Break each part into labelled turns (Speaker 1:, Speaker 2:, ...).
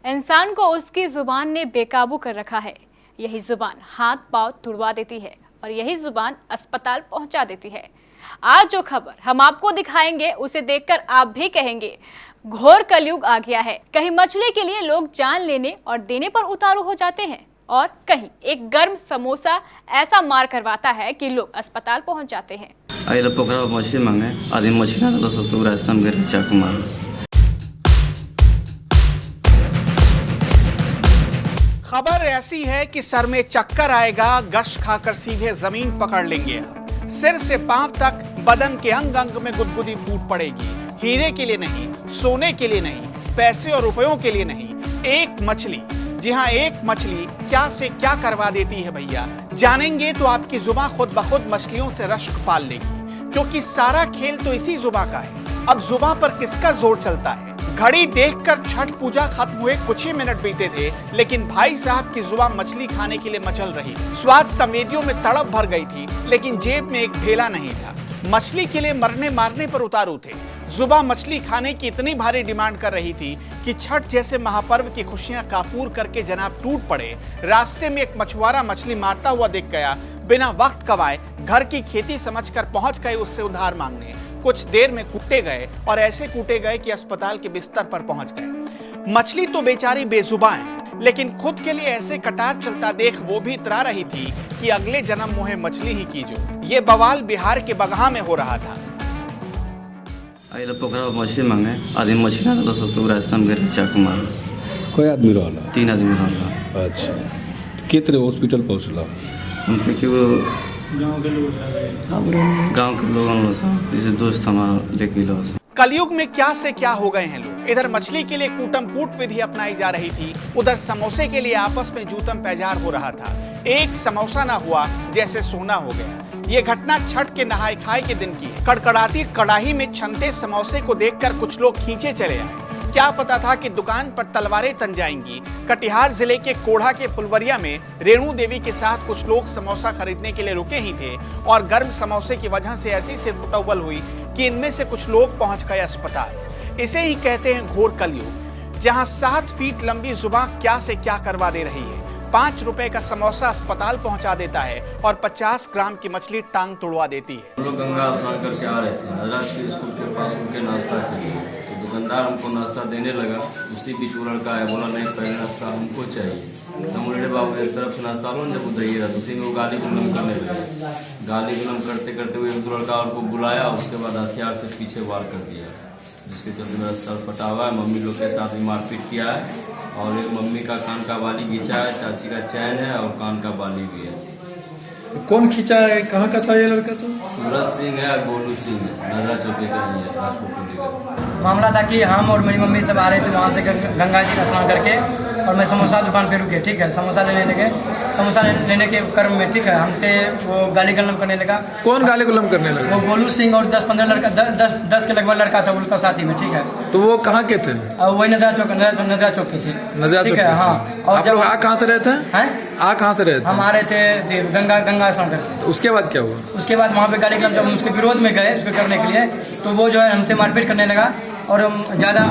Speaker 1: इंसान को उसकी जुबान ने बेकाबू कर रखा है। यही जुबान हाथ पांव तुड़वा देती है और यही जुबान अस्पताल पहुंचा देती है। आज जो खबर हम आपको दिखाएंगे उसे देखकर आप भी कहेंगे घोर कलयुग आ गया है। कहीं मछली के लिए लोग जान लेने और देने पर उतारू हो जाते हैं और कहीं एक गर्म समोसा ऐसा मार करवाता है कि लोग अस्पताल पहुंच जाते हैं।
Speaker 2: पोखरा मछली मांगे आदमी मछली ना तो सब राजस्थान गए चाकू मार।
Speaker 3: खबर ऐसी है कि सर में चक्कर आएगा, गश खाकर सीधे जमीन पकड़ लेंगे। सिर से पांव तक बदन के अंग अंग में गुदगुदी फूट पड़ेगी। हीरे के लिए नहीं, सोने के लिए नहीं, पैसे और रुपयों के लिए नहीं, एक मछली, जी हाँ एक मछली क्या से क्या करवा देती है भैया। जानेंगे तो आपकी जुबान खुद ब खुद मछलियों से रश्क पाल लेगी, क्योंकि सारा खेल तो इसी जुबान का है। अब जुबान पर किसका जोर चलता है? घड़ी देखकर छठ पूजा खत्म हुए कुछ ही मिनट बीते थे, लेकिन भाई साहब की जुबान मछली खाने के लिए मचल रही। स्वाद संवेदियों में तड़प भर गई थी, लेकिन जेब में एक ढेला नहीं था। मछली के लिए मरने मारने पर उतारू थे। जुबान मछली खाने की इतनी भारी डिमांड कर रही थी कि छठ जैसे महापर्व की खुशियां काफूर करके जनाब टूट पड़े। रास्ते में एक मछुआरा मछली मारता हुआ दिख गया। बिना वक्त गवाए घर की खेती समझकर पहुंच गए उससे उधार मांगने। कुछ देर में कूटे गए और ऐसे कूटे गए कि अस्पताल के बिस्तर पर पहुंच गए। मछली तो बेचारी बेजुबान है, लेकिन खुद के लिए ऐसे कटार चलता देख वो भी इतरा रही थी कि अगले जन्म मुहे मछली ही कीजो। ये बवाल बिहार के बगहा में हो रहा था।
Speaker 2: पोखरा मछली मांगे आदमी मछली ना तो सब राजस्थान गए चाकू मार।
Speaker 4: कोई आदमी रहला?
Speaker 2: 3 आदमी रहला।
Speaker 4: अच्छा, कितने हॉस्पिटल पहुंचला?
Speaker 2: उनके कि वो गांव के लोग जैसे दोस्त हमारा लेके लो।
Speaker 3: कलयुग में क्या से क्या हो गए हैं लोग। इधर मछली के लिए कूटम कूट विधि अपनाई जा रही थी, उधर समोसे के लिए आपस में जूतम पैजार हो रहा था। एक समोसा ना हुआ जैसे सोना हो गया। ये घटना छठ के नहाय खाए के दिन की है। कड़कड़ाती कड़ाही में छनते समोसे को देखकर कुछ लोग खींचे चले आए। क्या पता था कि दुकान पर तलवारें तन जाएंगी। कटिहार जिले के कोढ़ा के फुलवरिया में रेणु देवी के साथ कुछ लोग समोसा खरीदने के लिए रुके ही थे और गर्म समोसे की वजह से ऐसी सिरफुटौल हुई कि इनमें से कुछ लोग पहुंच गए अस्पताल। इसे ही कहते हैं घोर कलयुग, जहां 7 फीट लंबी जुबान क्या से क्या करवा दे रही है। 5 रुपए का समोसा अस्पताल पहुंचा देता है और 50 ग्राम की मछली टांग तोड़वा देती है।
Speaker 2: हम लोग गंगा स्नान करके आ रहे थे नजराज के स्कूल के पास, उनके नाश्ता के लिए तो दुकानदार हमको नाश्ता देने लगा। उसी बीच वो लड़का है, बोला नहीं पहले नाश्ता हमको चाहिए। हम बोले बाबू एक तरफ से नाश्ता लो जब उधर रहा, दूसरी में वो गाली गुलम करने लगे। गाली गुलम करते करते हुए 1-2 लड़का और को बुलाया, उसके बाद हथियार से पीछे वार कर दिया, जिसके चलते मेरा सर फटा हुआ है। मम्मी लोग के साथ भी मारपीट किया है और एक मम्मी का कान का बाली खींचा है, चाची का चैन है और कान का बाली भी है।
Speaker 4: कौन खींचा है? कहाँ का था ये लड़का सब?
Speaker 2: सूरज सिंह है, गोलू सिंह है, नजरा चौकी का ही है, राजपुर का।
Speaker 5: मामला था कि हम और मेरी मम्मी सब आ रहे थे वहाँ से गंगा जी का स्नान करके, और मैं समोसा दुकान पे रुके, ठीक है। समोसा लेने लगे, समोसा लेने के क्रम में, ठीक है, हमसे वो गाली गलम करने लगा।
Speaker 4: कौन गाली गुलम करने लगा?
Speaker 5: वो गोलू सिंह और 10-15 लड़का, 10 के लगभग लड़का था उनका साथी में, ठीक है।
Speaker 4: तो वो कहाँ के थे?
Speaker 5: वही नजरा चौक के थे, ठीक है। हाँ, और जब
Speaker 4: आ कहाँ से रहते हैं? आ कहाँ से रहते?
Speaker 5: हम आ रहे थे गंगा स्नान करके।
Speaker 4: तो उसके बाद क्या हुआ?
Speaker 5: उसके बाद वहाँ पे गाली गलम, जब हम उसके विरोध में गए उसको करने के लिए, तो वो जो है हमसे मारपीट करने लगा और ज़्यादा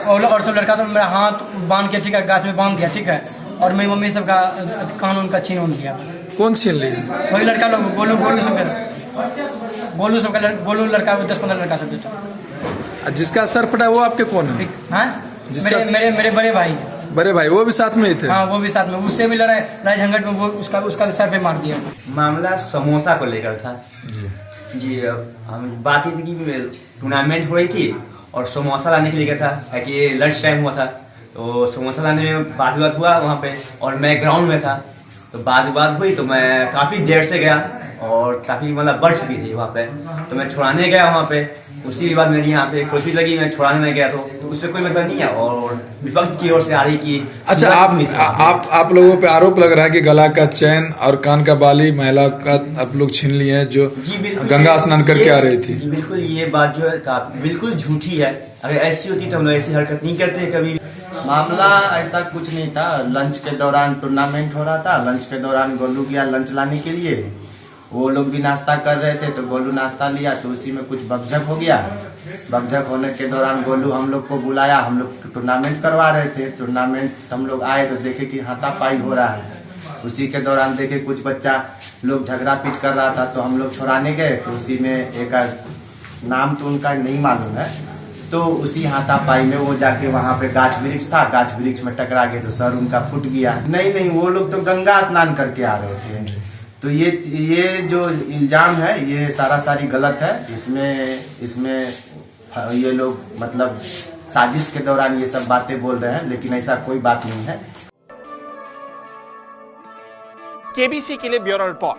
Speaker 5: और सब लड़का तो मेरा हाथ बांध के, ठीक है, गाछ में बांध दिया, ठीक है। और मेरी मम्मी सब का कान उनका छीन लिया।
Speaker 4: कौन छीन लिया?
Speaker 5: वही लड़का लोग, गोलू लड़का, 10-15 लड़का सब थे।
Speaker 4: जिसका सर फटा वो आपके कौन है?
Speaker 5: हाँ, मेरे बड़े भाई।
Speaker 4: बड़े भाई वो भी साथ में ही थे?
Speaker 5: हाँ, वो भी साथ में, उससे भी लड़ाई झंझट में वो उसका सर पे मार दिया।
Speaker 6: मामला समोसा को लेकर था जी। हम बात ही थी कि टूर्नामेंट हो रही थी और समोसा लाने के लिए गया था कि लंच टाइम हुआ था, तो समोसा लाने में बात विवाद हुआ वहाँ पे, और मैं ग्राउंड में था। तो बात विवाद हुई तो मैं काफ़ी देर से गया और काफ़ी मतलब बढ़ चुकी थी वहाँ पे, तो मैं छुड़ाने गया वहाँ पे। उसी के बाद मेरी यहाँ पे खुशी लगी, मैं छुड़ाने में गया, तो उससे कोई मतलब नहीं है। और विपक्ष की ओर से आ रही कि
Speaker 4: अच्छा, आप लोगों पे आरोप लग रहा है कि गला का चैन और कान का बाली महिला का आप लोग छीन लिए हैं, जो गंगा स्नान करके आ रही थी।
Speaker 6: जी बिल्कुल, ये बात जो है बिल्कुल झूठी है। अगर ऐसी होती तो हम लोग ऐसी हरकत नहीं करते कभी।
Speaker 7: मामला ऐसा कुछ नहीं था। लंच के दौरान टूर्नामेंट हो रहा था। लंच के दौरान गोलू गया लंच लाने के लिए, वो लोग भी नाश्ता कर रहे थे, तो गोलू नाश्ता लिया तो उसी में कुछ बकझक हो गया। बकझक होने के दौरान गोलू हम लोग को बुलाया, हम लोग टूर्नामेंट करवा रहे थे। टूर्नामेंट हम लोग आए तो देखे कि हाथापाई हो रहा है। उसी के दौरान देखे कुछ बच्चा लोग झगड़ा पीट कर रहा था, तो हम लोग छुड़ाने गए। तो उसी में एक नाम तो उनका नहीं मालूम है, तो उसी हाथापाई में वो जाके वहाँ पे गाछ वृक्ष था, गाछ वृक्ष में टकरा गए तो सर उनका फूट गया। नहीं, वो लोग तो गंगा स्नान करके आ रहे थे। तो ये जो इल्जाम है ये सारी गलत है। इसमें ये लोग मतलब साजिश के दौरान ये सब बातें बोल रहे हैं, लेकिन ऐसा कोई बात नहीं है।
Speaker 3: केबीसी के लिए ब्यूरो रिपोर्ट।